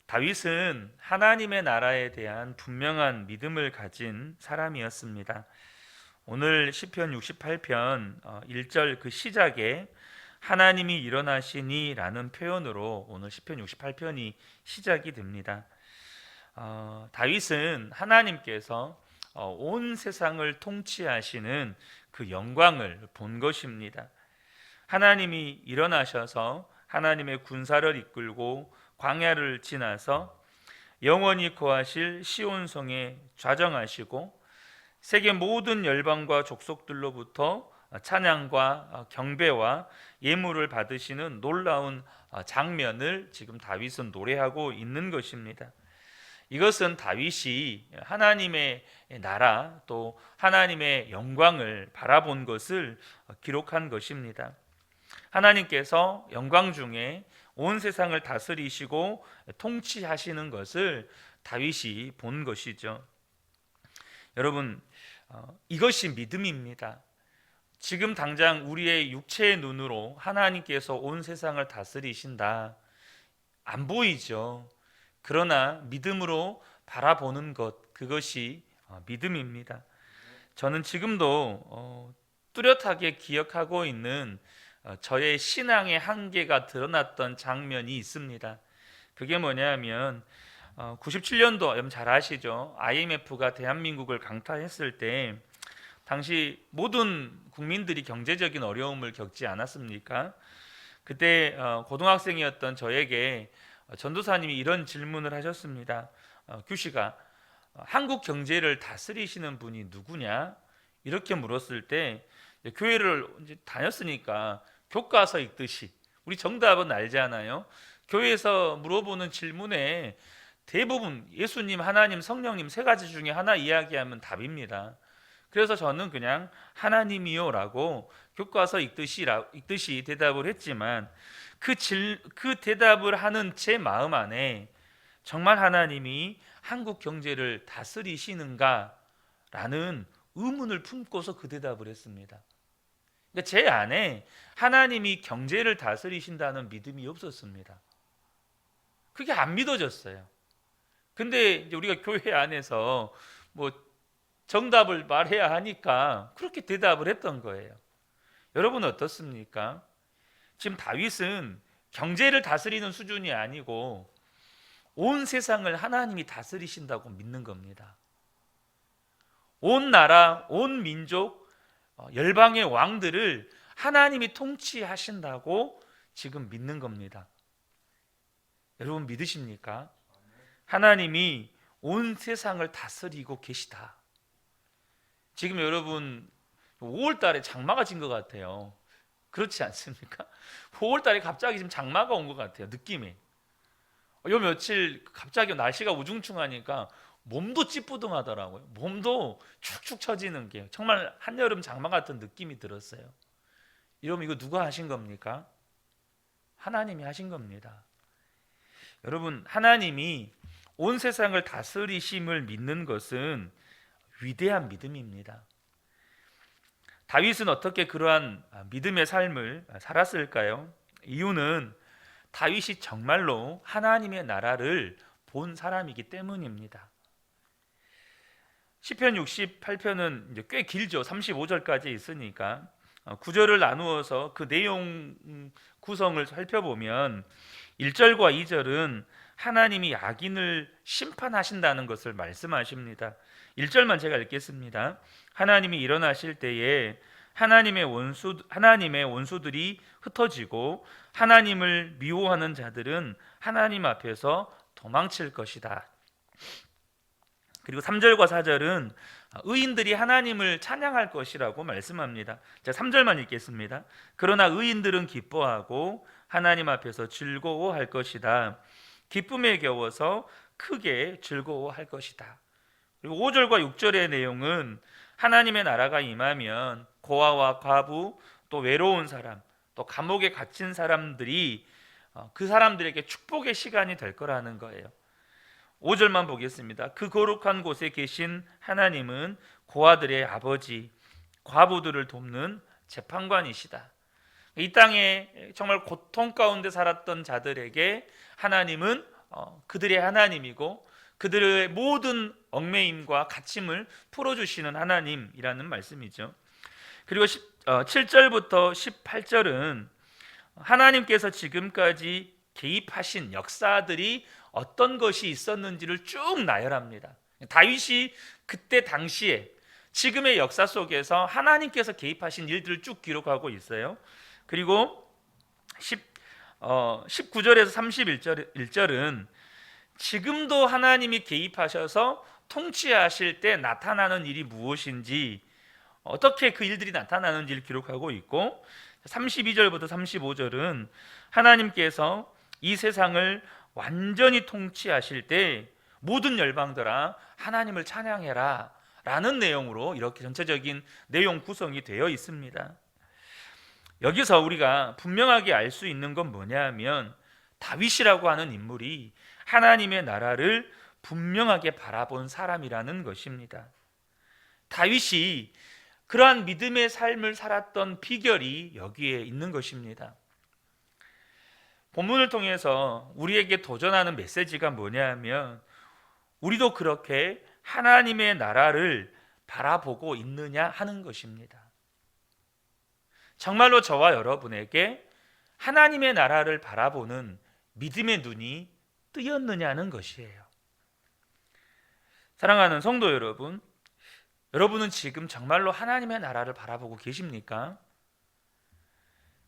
다윗은 하나님의 나라에 대한 분명한 믿음을 가진 사람이었습니다. 오늘 시편 68편 1절 그 시작에 하나님이 일어나시니 라는 표현으로 오늘 시편 68편이 시작이 됩니다. 다윗은 하나님께서 온 세상을 통치하시는 그 영광을 본 것입니다. 하나님이 일어나셔서 하나님의 군사를 이끌고 광야를 지나서 영원히 거하실 시온성에 좌정하시고 세계 모든 열방과 족속들로부터 찬양과 경배와 예물을 받으시는 놀라운 장면을 지금 다윗은 노래하고 있는 것입니다. 이것은 다윗이 하나님의 나라 또 하나님의 영광을 바라본 것을 기록한 것입니다. 하나님께서 영광 중에 온 세상을 다스리시고 통치하시는 것을 다윗이 본 것이죠. 여러분, 이것이 믿음입니다. 지금 당장 우리의 육체의 눈으로 하나님께서 온 세상을 다스리신다. 안 보이죠. 그러나 믿음으로 바라보는 것, 그것이 믿음입니다. 저는 지금도 뚜렷하게 기억하고 있는 저의 신앙의 한계가 드러났던 장면이 있습니다. 그게 뭐냐면 97년도 여러분 잘 아시죠? IMF가 대한민국을 강타했을 때 당시 모든 국민들이 경제적인 어려움을 겪지 않았습니까? 그때 고등학생이었던 저에게 전도사님이 이런 질문을 하셨습니다. 규씨가 한국 경제를 다스리시는 분이 누구냐? 이렇게 물었을 때 교회를 이제 다녔으니까 교과서 읽듯이 우리 정답은 알잖아요. 교회에서 물어보는 질문에 대부분 예수님, 하나님, 성령님 세 가지 중에 하나 이야기하면 답입니다. 그래서 저는 그냥 하나님이요라고 교과서 읽듯이 대답을 했지만 그 대답을 하는 제 마음 안에 정말 하나님이 한국 경제를 다스리시는가라는 의문을 품고서 그 대답을 했습니다. 그러니까 제 안에 하나님이 경제를 다스리신다는 믿음이 없었습니다. 그게 안 믿어졌어요. 근데 이제 우리가 교회 안에서 뭐 정답을 말해야 하니까 그렇게 대답을 했던 거예요. 여러분 어떻습니까? 지금 다윗은 경제를 다스리는 수준이 아니고 온 세상을 하나님이 다스리신다고 믿는 겁니다. 온 나라, 온 민족, 열방의 왕들을 하나님이 통치하신다고 지금 믿는 겁니다. 여러분 믿으십니까? 하나님이 온 세상을 다스리고 계시다. 지금 여러분 5월 달에 장마가 진 것 같아요. 그렇지 않습니까? 5월 달에 갑자기 지금 장마가 온 것 같아요. 느낌이. 요 며칠 갑자기 날씨가 우중충하니까 몸도 찌뿌둥하더라고요. 몸도 축축 처지는 게 정말 한여름 장마 같은 느낌이 들었어요. 여러분 이거 누가 하신 겁니까? 하나님이 하신 겁니다. 여러분 하나님이 온 세상을 다스리심을 믿는 것은 위대한 믿음입니다. 다윗은 어떻게 그러한 믿음의 삶을 살았을까요? 이유는 다윗이 정말로 하나님의 나라를 본 사람이기 때문입니다. 시편 68편은 이제 꽤 길죠. 35절까지 있으니까 9절을 나누어서 그 내용 구성을 살펴보면 1절과 2절은 하나님이 악인을 심판하신다는 것을 말씀하십니다. 1절만 제가 읽겠습니다. 하나님이 일어나실 때에 하나님의 원수들이 흩어지고 하나님을 미워하는 자들은 하나님 앞에서 도망칠 것이다. 그리고 3절과 4절은 의인들이 하나님을 찬양할 것이라고 말씀합니다. 자, 3절만 읽겠습니다. 그러나 의인들은 기뻐하고 하나님 앞에서 즐거워할 것이다. 기쁨에 겨워서 크게 즐거워할 것이다. 그리고 5절과 6절의 내용은 하나님의 나라가 임하면 고아와 과부 또 외로운 사람 또 감옥에 갇힌 사람들이 그 사람들에게 축복의 시간이 될 거라는 거예요. 5절만 보겠습니다. 그 거룩한 곳에 계신 하나님은 고아들의 아버지, 과부들을 돕는 재판관이시다. 이 땅에 정말 고통 가운데 살았던 자들에게 하나님은 그들의 하나님이고 그들의 모든 얽매임과 갇힘을 풀어주시는 하나님이라는 말씀이죠. 그리고 7절부터 18절은 하나님께서 지금까지 개입하신 역사들이 어떤 것이 있었는지를 쭉 나열합니다. 다윗이 그때 당시에 지금의 역사 속에서 하나님께서 개입하신 일들을 쭉 기록하고 있어요. 그리고 19절에서 31절은 지금도 하나님이 개입하셔서 통치하실 때 나타나는 일이 무엇인지, 어떻게 그 일들이 나타나는지를 기록하고 있고, 32절부터 35절은 하나님께서 이 세상을 완전히 통치하실 때 모든 열방들아 하나님을 찬양해라 라는 내용으로 이렇게 전체적인 내용 구성이 되어 있습니다. 여기서 우리가 분명하게 알 수 있는 건 뭐냐 하면 다윗이라고 하는 인물이 하나님의 나라를 분명하게 바라본 사람이라는 것입니다. 다윗이 그러한 믿음의 삶을 살았던 비결이 여기에 있는 것입니다. 본문을 통해서 우리에게 도전하는 메시지가 뭐냐 하면 우리도 그렇게 하나님의 나라를 바라보고 있느냐 하는 것입니다. 정말로 저와 여러분에게 하나님의 나라를 바라보는 믿음의 눈이 뜨였느냐는 것이에요. 사랑하는 성도 여러분, 여러분은 지금 정말로 하나님의 나라를 바라보고 계십니까?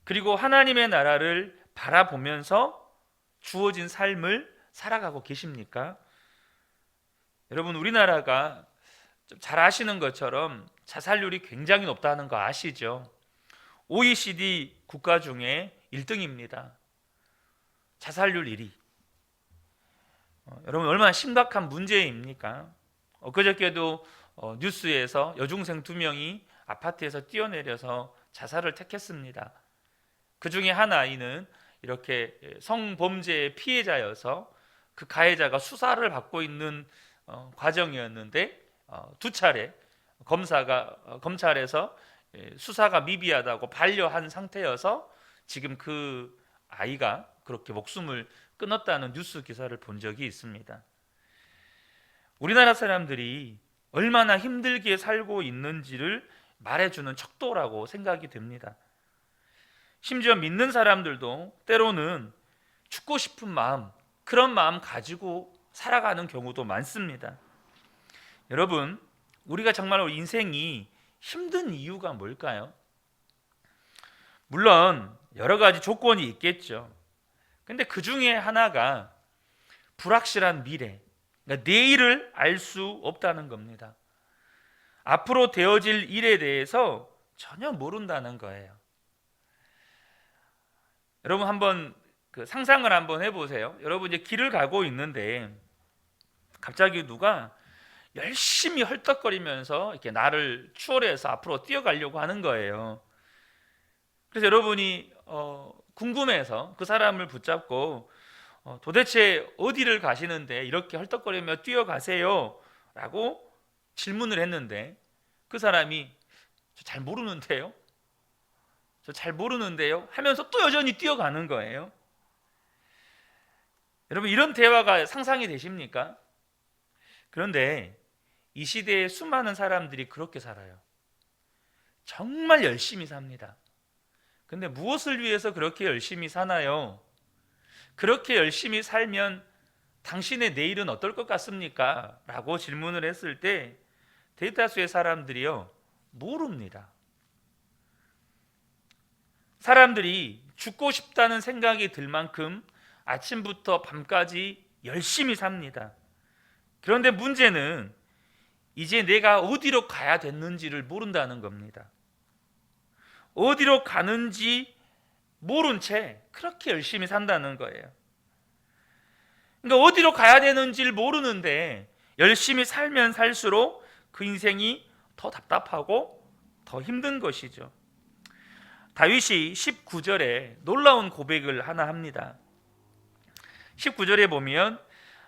그리고 하나님의 나라를 바라보면서 주어진 삶을 살아가고 계십니까? 여러분, 우리나라가 좀 잘 아시는 것처럼 자살률이 굉장히 높다는 거 아시죠? OECD 국가 중에 1등입니다. 자살률 1위. 여러분, 얼마나 심각한 문제입니까? 엊그저께도 뉴스에서 여중생 2명이 아파트에서 뛰어내려서 자살을 택했습니다. 그 중에 한 아이는 이렇게 성범죄의 피해자여서 그 가해자가 수사를 받고 있는 과정이었는데 2차례 검찰에서 수사가 미비하다고 반려한 상태여서 지금 그 아이가 그렇게 목숨을 끊었다는 뉴스 기사를 본 적이 있습니다. 우리나라 사람들이 얼마나 힘들게 살고 있는지를 말해주는 척도라고 생각이 됩니다. 심지어 믿는 사람들도 때로는 죽고 싶은 마음, 그런 마음 가지고 살아가는 경우도 많습니다. 여러분, 우리가 정말로 인생이 힘든 이유가 뭘까요? 물론 여러 가지 조건이 있겠죠. 근데 그 중에 하나가 불확실한 미래, 그러니까 내일을 알 수 없다는 겁니다. 앞으로 되어질 일에 대해서 전혀 모른다는 거예요. 여러분, 한번 상상을 한번 해보세요. 여러분, 이제 길을 가고 있는데 갑자기 누가 열심히 헐떡거리면서 이렇게 나를 추월해서 앞으로 뛰어가려고 하는 거예요. 그래서 여러분이 궁금해서 그 사람을 붙잡고 도대체 어디를 가시는데 이렇게 헐떡거리며 뛰어가세요? 라고 질문을 했는데 그 사람이 저 잘 모르는데요? 저 잘 모르는데요? 하면서 또 여전히 뛰어가는 거예요. 여러분, 이런 대화가 상상이 되십니까? 그런데 이 시대에 수많은 사람들이 그렇게 살아요. 정말 열심히 삽니다. 근데 무엇을 위해서 그렇게 열심히 사나요? 그렇게 열심히 살면 당신의 내일은 어떨 것 같습니까? 라고 질문을 했을 때 대다수의 사람들이요, 모릅니다. 사람들이 죽고 싶다는 생각이 들 만큼 아침부터 밤까지 열심히 삽니다. 그런데 문제는 이제 내가 어디로 가야 됐는지를 모른다는 겁니다. 어디로 가는지 모른 채 그렇게 열심히 산다는 거예요. 그러니까 어디로 가야 되는지를 모르는데 열심히 살면 살수록 그 인생이 더 답답하고 더 힘든 것이죠. 다윗이 19절에 놀라운 고백을 하나 합니다. 19절에 보면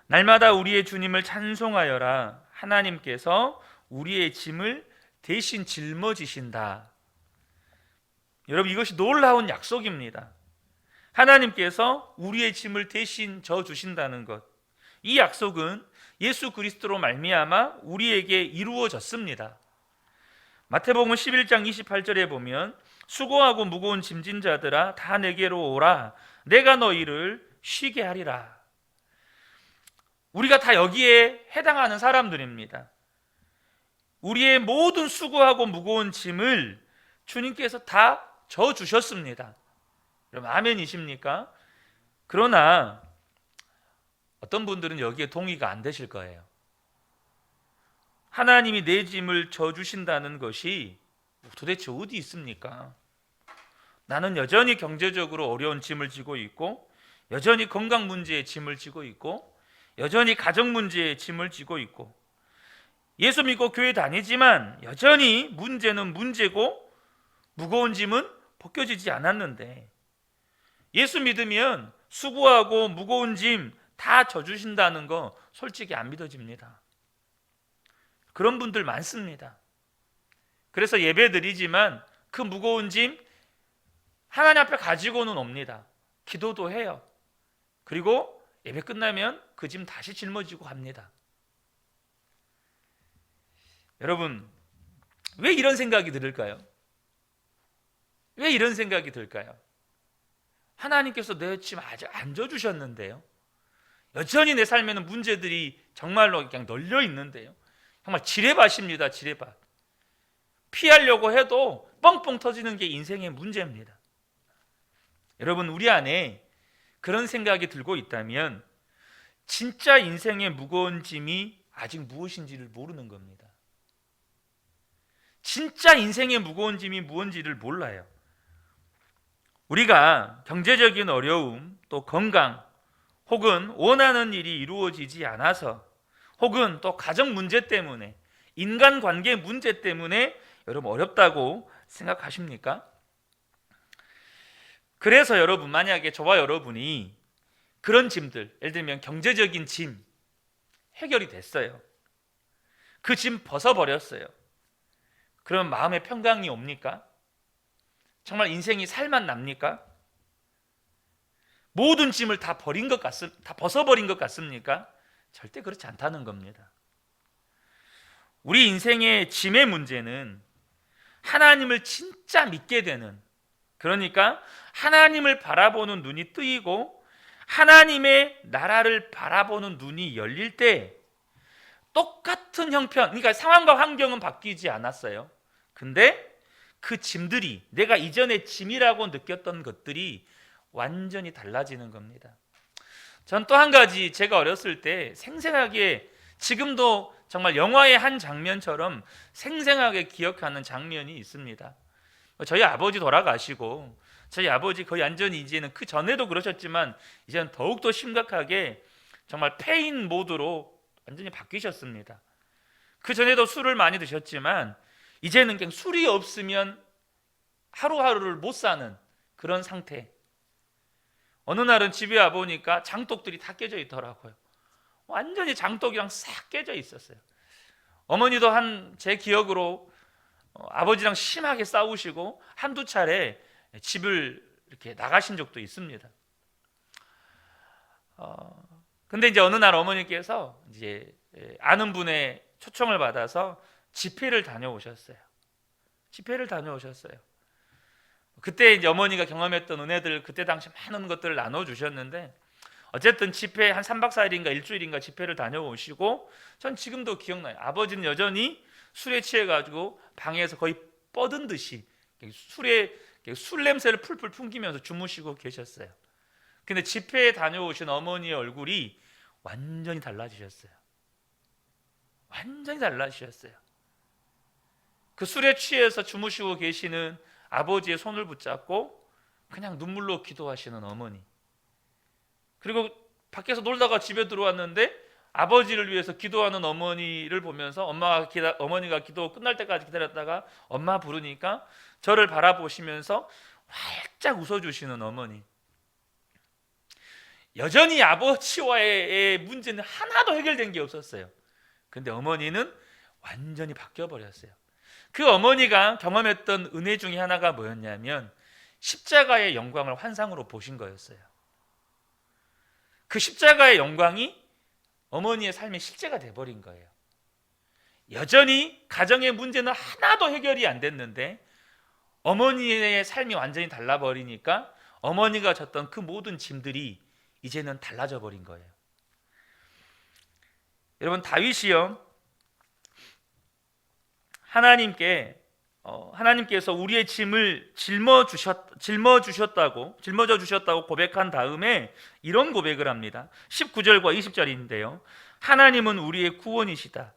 날마다 우리의 주님을 찬송하여라. 하나님께서 우리의 짐을 대신 짊어지신다. 여러분, 이것이 놀라운 약속입니다. 하나님께서 우리의 짐을 대신 져 주신다는 것, 이 약속은 예수 그리스도로 말미암아 우리에게 이루어졌습니다. 마태복음 11장 28절에 보면 수고하고 무거운 짐진 자들아 다 내게로 오라 내가 너희를 쉬게 하리라. 우리가 다 여기에 해당하는 사람들입니다. 우리의 모든 수고하고 무거운 짐을 주님께서 다 져주셨습니다. 여러분 아멘이십니까? 그러나 어떤 분들은 여기에 동의가 안 되실 거예요. 하나님이 내 짐을 져주신다는 것이 도대체 어디 있습니까? 나는 여전히 경제적으로 어려운 짐을 지고 있고, 여전히 건강 문제에 짐을 지고 있고, 여전히 가정 문제에 짐을 지고 있고, 예수 믿고 교회 다니지만 여전히 문제는 문제고 무거운 짐은 벗겨지지 않았는데, 예수 믿으면 수고하고 무거운 짐 다 져주신다는 거 솔직히 안 믿어집니다. 그런 분들 많습니다. 그래서 예배 드리지만 그 무거운 짐 하나님 앞에 가지고는 옵니다. 기도도 해요. 그리고 예배 끝나면 그 짐 다시 짊어지고 갑니다. 여러분, 왜 이런 생각이 들을까요? 왜 이런 생각이 들까요? 하나님께서 내 짐 아직 안 져주셨는데요. 여전히 내 삶에는 문제들이 정말로 그냥 널려 있는데요. 정말 지뢰밭입니다. 지뢰밭. 피하려고 해도 뻥뻥 터지는 게 인생의 문제입니다. 여러분, 우리 안에 그런 생각이 들고 있다면 진짜 인생의 무거운 짐이 아직 무엇인지를 모르는 겁니다. 진짜 인생의 무거운 짐이 무엇인지를 몰라요. 우리가 경제적인 어려움, 또 건강, 혹은 원하는 일이 이루어지지 않아서, 혹은 또 가정 문제 때문에, 인간관계 문제 때문에 여러분 어렵다고 생각하십니까? 그래서 여러분, 만약에 저와 여러분이 그런 짐들, 예를 들면 경제적인 짐 해결이 됐어요. 그 짐 벗어버렸어요. 그럼 마음의 평강이 옵니까? 정말 인생이 살만 납니까? 모든 짐을 다 벗어버린 것 같습니까? 절대 그렇지 않다는 겁니다. 우리 인생의 짐의 문제는 하나님을 진짜 믿게 되는, 그러니까 하나님을 바라보는 눈이 뜨이고 하나님의 나라를 바라보는 눈이 열릴 때 똑같은 형편, 그러니까 상황과 환경은 바뀌지 않았어요. 근데 그 짐들이, 내가 이전에 짐이라고 느꼈던 것들이 완전히 달라지는 겁니다. 전 또 한 가지, 제가 어렸을 때 생생하게, 지금도 정말 영화의 한 장면처럼 생생하게 기억하는 장면이 있습니다. 저희 아버지 돌아가시고, 저희 아버지 거의 완전히 이제는 그 전에도 그러셨지만 이제는 더욱더 심각하게 정말 폐인 모드로 완전히 바뀌셨습니다. 그 전에도 술을 많이 드셨지만 이제는 그냥 술이 없으면 하루하루를 못 사는 그런 상태. 어느 날은 집에 와보니까 장독들이 다 깨져 있더라고요. 완전히 장독이랑 싹 깨져 있었어요. 어머니도 제 기억으로 아버지랑 심하게 싸우시고 한두 차례 집을 이렇게 나가신 적도 있습니다. 근데 이제 어느 날 어머니께서 이제 아는 분의 초청을 받아서 집회를 다녀오셨어요. 집회를 다녀오셨어요. 그때 이제 어머니가 경험했던 은혜들, 그때 당시 많은 것들을 나눠주셨는데, 어쨌든 집회 한 3박 4일인가 일주일인가 집회를 다녀오시고, 전 지금도 기억나요. 아버지는 여전히 술에 취해가지고 방에서 거의 뻗은 듯이 술 냄새를 풀풀 풍기면서 주무시고 계셨어요. 근데 집회에 다녀오신 어머니의 얼굴이 완전히 달라지셨어요. 완전히 달라지셨어요. 그 술에 취해서 주무시고 계시는 아버지의 손을 붙잡고 그냥 눈물로 기도하시는 어머니, 그리고 밖에서 놀다가 집에 들어왔는데 아버지를 위해서 기도하는 어머니를 보면서 어머니가 기도 끝날 때까지 기다렸다가 엄마 부르니까 저를 바라보시면서 활짝 웃어주시는 어머니. 여전히 아버지와의 문제는 하나도 해결된 게 없었어요. 근데 어머니는 완전히 바뀌어버렸어요. 그 어머니가 경험했던 은혜 중에 하나가 뭐였냐면 십자가의 영광을 환상으로 보신 거였어요. 그 십자가의 영광이 어머니의 삶의 실제가 돼버린 거예요. 여전히 가정의 문제는 하나도 해결이 안 됐는데 어머니의 삶이 완전히 달라버리니까 어머니가 졌던 그 모든 짐들이 이제는 달라져 버린 거예요. 여러분, 다윗이요, 하나님께서 우리의 짐을 짊어져 주셨다고 고백한 다음에 이런 고백을 합니다. 19절과 20절인데요. 하나님은 우리의 구원이시다.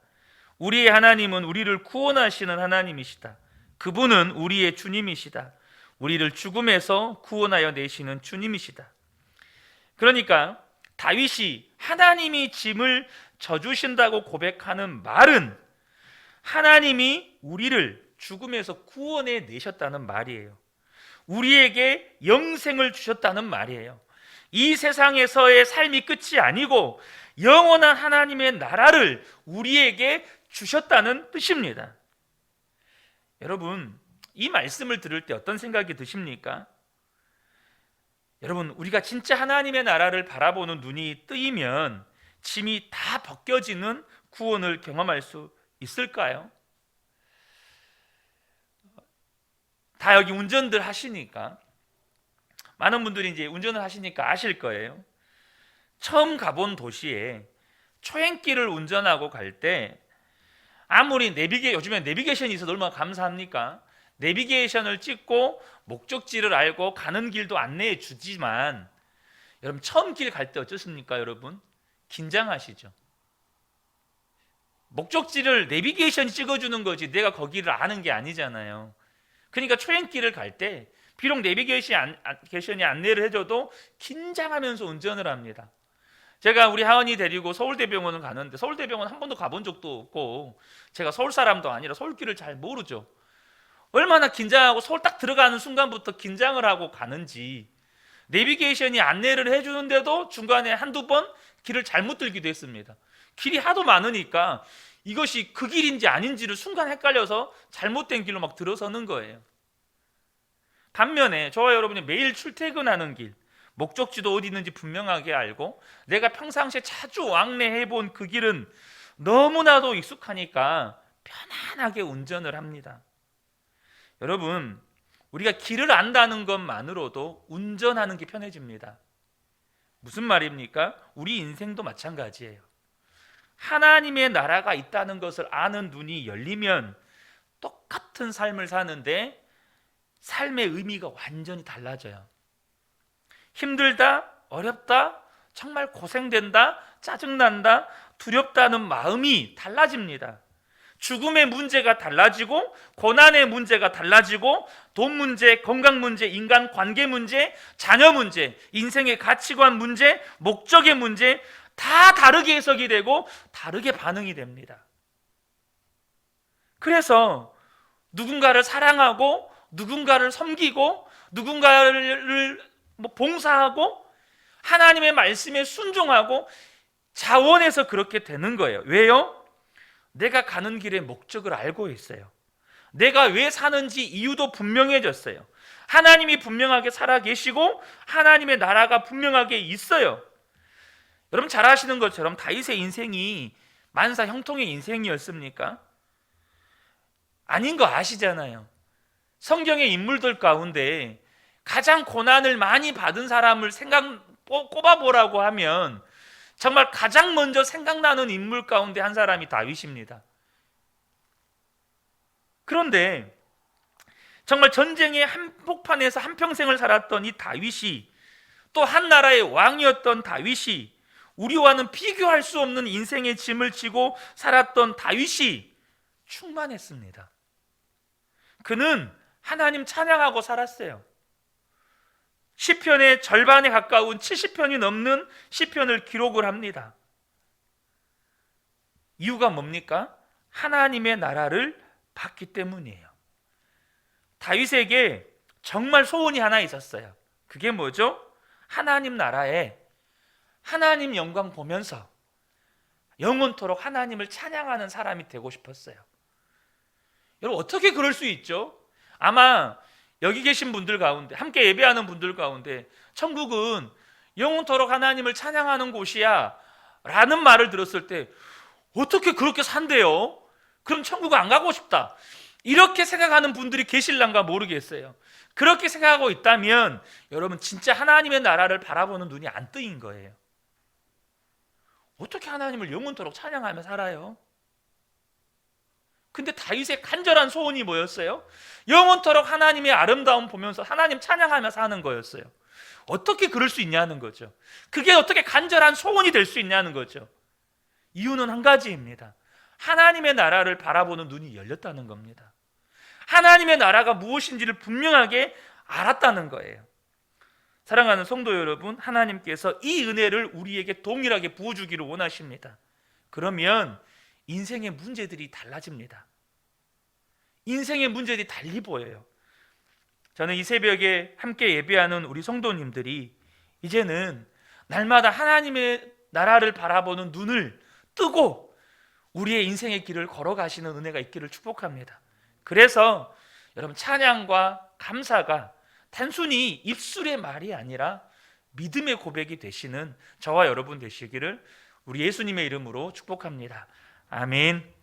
우리의 하나님은 우리를 구원하시는 하나님이시다. 그분은 우리의 주님이시다. 우리를 죽음에서 구원하여 내시는 주님이시다. 그러니까 다윗이 하나님이 짐을 져주신다고 고백하는 말은 하나님이 우리를 죽음에서 구원해 내셨다는 말이에요. 우리에게 영생을 주셨다는 말이에요. 이 세상에서의 삶이 끝이 아니고 영원한 하나님의 나라를 우리에게 주셨다는 뜻입니다. 여러분, 이 말씀을 들을 때 어떤 생각이 드십니까? 여러분, 우리가 진짜 하나님의 나라를 바라보는 눈이 뜨이면 짐이 다 벗겨지는 구원을 경험할 수 있을까요? 다 여기 운전들 하시니까, 많은 분들이 이제 운전을 하시니까 아실 거예요. 처음 가본 도시에 초행길을 운전하고 갈 때 아무리 요즘에 내비게이션이 있어서 얼마나 감사합니까? 내비게이션을 찍고 목적지를 알고 가는 길도 안내해 주지만 여러분, 처음 길 갈 때 어떻습니까? 여러분, 긴장하시죠. 목적지를 내비게이션이 찍어주는 거지 내가 거기를 아는 게 아니잖아요. 그러니까 초행길을 갈 때 비록 내비게이션이 안내를 해줘도 긴장하면서 운전을 합니다. 제가 우리 하은이 데리고 서울대병원을 가는데 서울대병원 한 번도 가본 적도 없고 제가 서울 사람도 아니라 서울길을 잘 모르죠. 얼마나 긴장하고 서울 딱 들어가는 순간부터 긴장을 하고 가는지, 내비게이션이 안내를 해주는데도 중간에 한두 번 길을 잘못 들기도 했습니다. 길이 하도 많으니까 이것이 그 길인지 아닌지를 순간 헷갈려서 잘못된 길로 막 들어서는 거예요. 반면에 저와 여러분이 매일 출퇴근하는 길, 목적지도 어디 있는지 분명하게 알고 내가 평상시에 자주 왕래해 본 그 길은 너무나도 익숙하니까 편안하게 운전을 합니다. 여러분, 우리가 길을 안다는 것만으로도 운전하는 게 편해집니다. 무슨 말입니까? 우리 인생도 마찬가지예요. 하나님의 나라가 있다는 것을 아는 눈이 열리면 똑같은 삶을 사는데 삶의 의미가 완전히 달라져요. 힘들다, 어렵다, 정말 고생된다, 짜증난다, 두렵다는 마음이 달라집니다. 죽음의 문제가 달라지고 고난의 문제가 달라지고 돈 문제, 건강 문제, 인간 관계 문제, 자녀 문제, 인생의 가치관 문제, 목적의 문제 다 다르게 해석이 되고 다르게 반응이 됩니다. 그래서 누군가를 사랑하고 누군가를 섬기고 누군가를 봉사하고 하나님의 말씀에 순종하고 자원해서 그렇게 되는 거예요. 왜요? 내가 가는 길의 목적을 알고 있어요. 내가 왜 사는지 이유도 분명해졌어요. 하나님이 분명하게 살아계시고 하나님의 나라가 분명하게 있어요. 여러분 잘 아시는 것처럼 다윗의 인생이 만사 형통의 인생이었습니까? 아닌 거 아시잖아요. 성경의 인물들 가운데 가장 고난을 많이 받은 사람을 꼽아보라고 하면 정말 가장 먼저 생각나는 인물 가운데 한 사람이 다윗입니다. 그런데 정말 전쟁의 한복판에서 한평생을 살았던 이 다윗이, 또 한 나라의 왕이었던 다윗이, 우리와는 비교할 수 없는 인생의 짐을 지고 살았던 다윗이 충만했습니다. 그는 하나님 찬양하고 살았어요. 시편의 절반에 가까운 70편이 넘는 시편을 기록을 합니다. 이유가 뭡니까? 하나님의 나라를 받기 때문이에요. 다윗에게 정말 소원이 하나 있었어요. 그게 뭐죠? 하나님 나라에 하나님 영광 보면서 영원토록 하나님을 찬양하는 사람이 되고 싶었어요. 여러분 어떻게 그럴 수 있죠? 아마 여기 계신 분들 가운데, 함께 예배하는 분들 가운데 천국은 영원토록 하나님을 찬양하는 곳이야 라는 말을 들었을 때 어떻게 그렇게 산대요? 그럼 천국 안 가고 싶다, 이렇게 생각하는 분들이 계실란가 모르겠어요. 그렇게 생각하고 있다면 여러분 진짜 하나님의 나라를 바라보는 눈이 안 뜨인 거예요. 어떻게 하나님을 영원토록 찬양하며 살아요? 근데 다윗의 간절한 소원이 뭐였어요? 영원토록 하나님의 아름다움 보면서 하나님 찬양하며 사는 거였어요. 어떻게 그럴 수 있냐는 거죠. 그게 어떻게 간절한 소원이 될 수 있냐는 거죠. 이유는 한 가지입니다. 하나님의 나라를 바라보는 눈이 열렸다는 겁니다. 하나님의 나라가 무엇인지를 분명하게 알았다는 거예요. 사랑하는 성도 여러분, 하나님께서 이 은혜를 우리에게 동일하게 부어주기를 원하십니다. 그러면 인생의 문제들이 달라집니다. 인생의 문제들이 달리 보여요. 저는 이 새벽에 함께 예배하는 우리 성도님들이 이제는 날마다 하나님의 나라를 바라보는 눈을 뜨고 우리의 인생의 길을 걸어가시는 은혜가 있기를 축복합니다. 그래서 여러분, 찬양과 감사가 단순히 입술의 말이 아니라 믿음의 고백이 되시는 저와 여러분 되시기를 우리 예수님의 이름으로 축복합니다. 아멘.